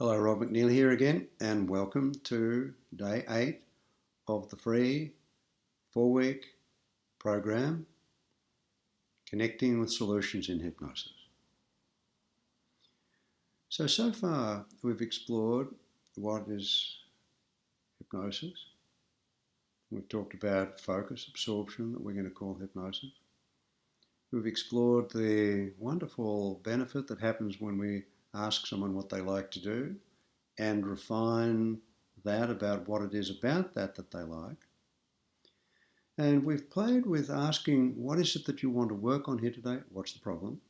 Hello, Rob McNeilly here again, and welcome to day 8 of the free 4-week program, Connecting with Solutions in Hypnosis. So far we've explored what is hypnosis. We've talked about focus, absorption, that we're going to call hypnosis. We've explored the wonderful benefit that happens when we ask someone what they like to do and refine that about what it is about that they like. And we've played with asking, what is it that you want to work on here today? What's the problem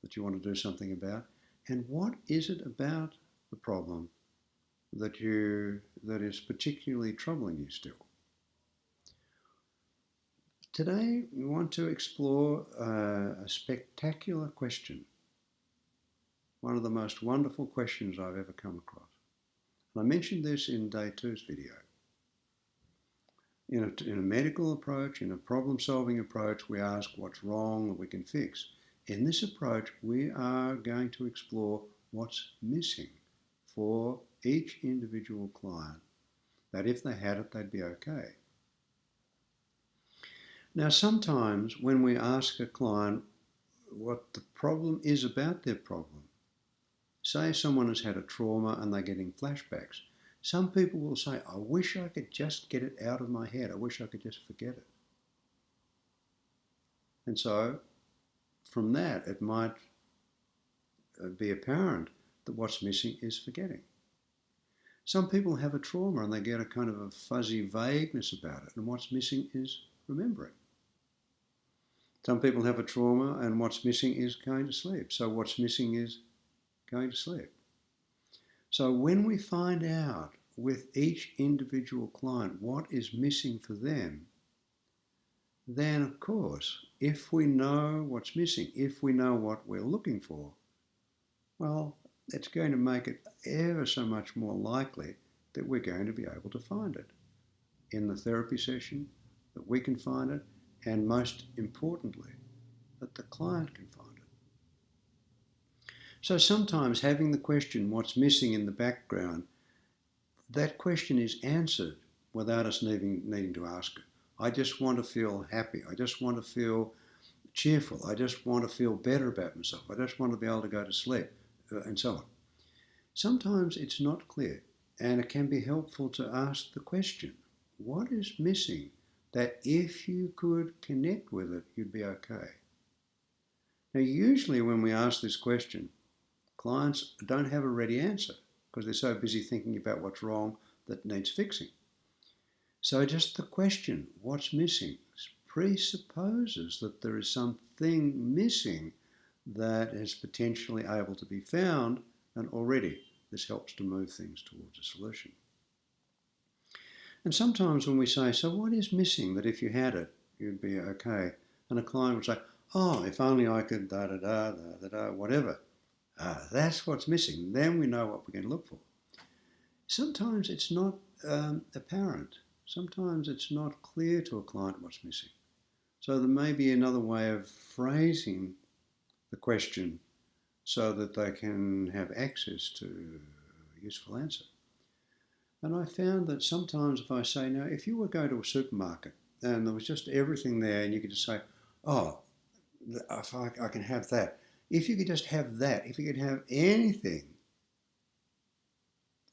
that you want to do something about? And what is it about the problem that is particularly troubling you still? Today we want to explore a spectacular question, one of the most wonderful questions I've ever come across. And I mentioned this in day 2's video. In a medical approach, in a problem-solving approach, we ask what's wrong that we can fix. In this approach, we are going to explore what's missing for each individual client, that if they had it, they'd be okay. Now, sometimes when we ask a client what the problem is about their problem, say someone has had a trauma and they're getting flashbacks, some people will say, I wish I could just get it out of my head. I wish I could just forget it. And so from that, it might be apparent that what's missing is forgetting. Some people have a trauma and they get a kind of a fuzzy vagueness about it, and what's missing is remembering. Some people have a trauma and what's missing is going to sleep. So what's missing is going to sleep. So when we find out with each individual client what is missing for them, then of course, if we know what's missing, if we know what we're looking for, well, it's going to make it ever so much more likely that we're going to be able to find it in the therapy session, that we can find it, and most importantly, that the client can find it. So sometimes having the question, what's missing in the background, that question is answered without us needing to ask it. I just want to feel happy. I just want to feel cheerful. I just want to feel better about myself. I just want to be able to go to sleep, and so on. Sometimes it's not clear, and it can be helpful to ask the question, what is missing that if you could connect with it, you'd be okay? Now, usually when we ask this question, clients don't have a ready answer because they're so busy thinking about what's wrong that needs fixing. So just the question, what's missing, presupposes that there is something missing that is potentially able to be found, and already this helps to move things towards a solution. And sometimes when we say, so what is missing that if you had it, you'd be okay? And a client would say, oh, if only I could da-da-da, whatever. That's what's missing. Then we know what we're going to look for. Sometimes it's not apparent. Sometimes it's not clear to a client what's missing. So there may be another way of phrasing the question so that they can have access to a useful answer. And I found that sometimes if I say, now, if you were going to a supermarket and there was just everything there and you could just say, oh, if I can have that. If you could just have that, if you could have anything,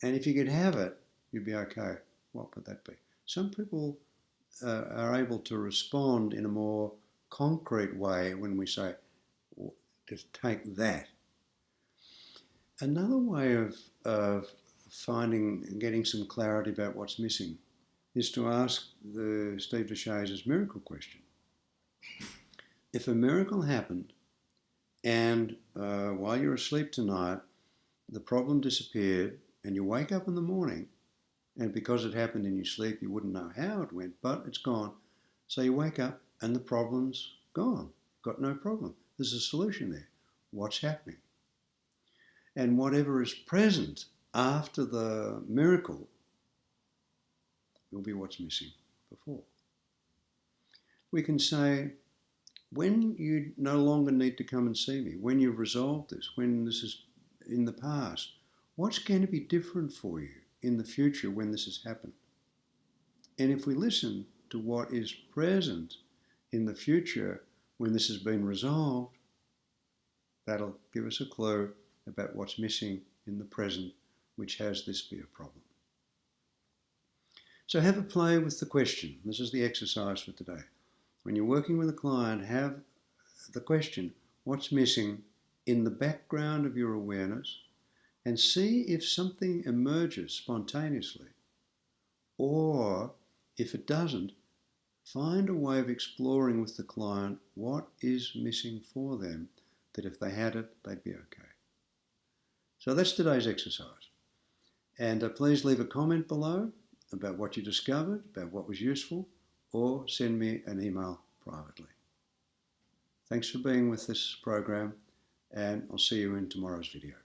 and if you could have it, you'd be okay. What would that be? Some people are able to respond in a more concrete way when we say, just take that. Another way of getting some clarity about what's missing is to ask the Steve DeShaze's miracle question. If a miracle happened and while you're asleep tonight, the problem disappeared and you wake up in the morning, and because it happened in your sleep, you wouldn't know how it went, but it's gone. So you wake up and the problem's gone. Got no problem. There's a solution there. What's happening? And whatever is present after the miracle will be what's missing before. We can say, when you no longer need to come and see me, when you've resolved this, when this is in the past, What's going to be different for you in the future when this has happened? And if we listen to what is present in the future when this has been resolved, that'll give us a clue about what's missing in the present, which has this be a problem. So have a play with the question. This is the exercise for today. When you're working with a client, have the question, what's missing in the background of your awareness, and see if something emerges spontaneously. Or if it doesn't, find a way of exploring with the client what is missing for them, that if they had it, they'd be okay. So that's today's exercise. And please leave a comment below about what you discovered, about what was useful, or send me an email privately. Thanks for being with this program, and I'll see you in tomorrow's video.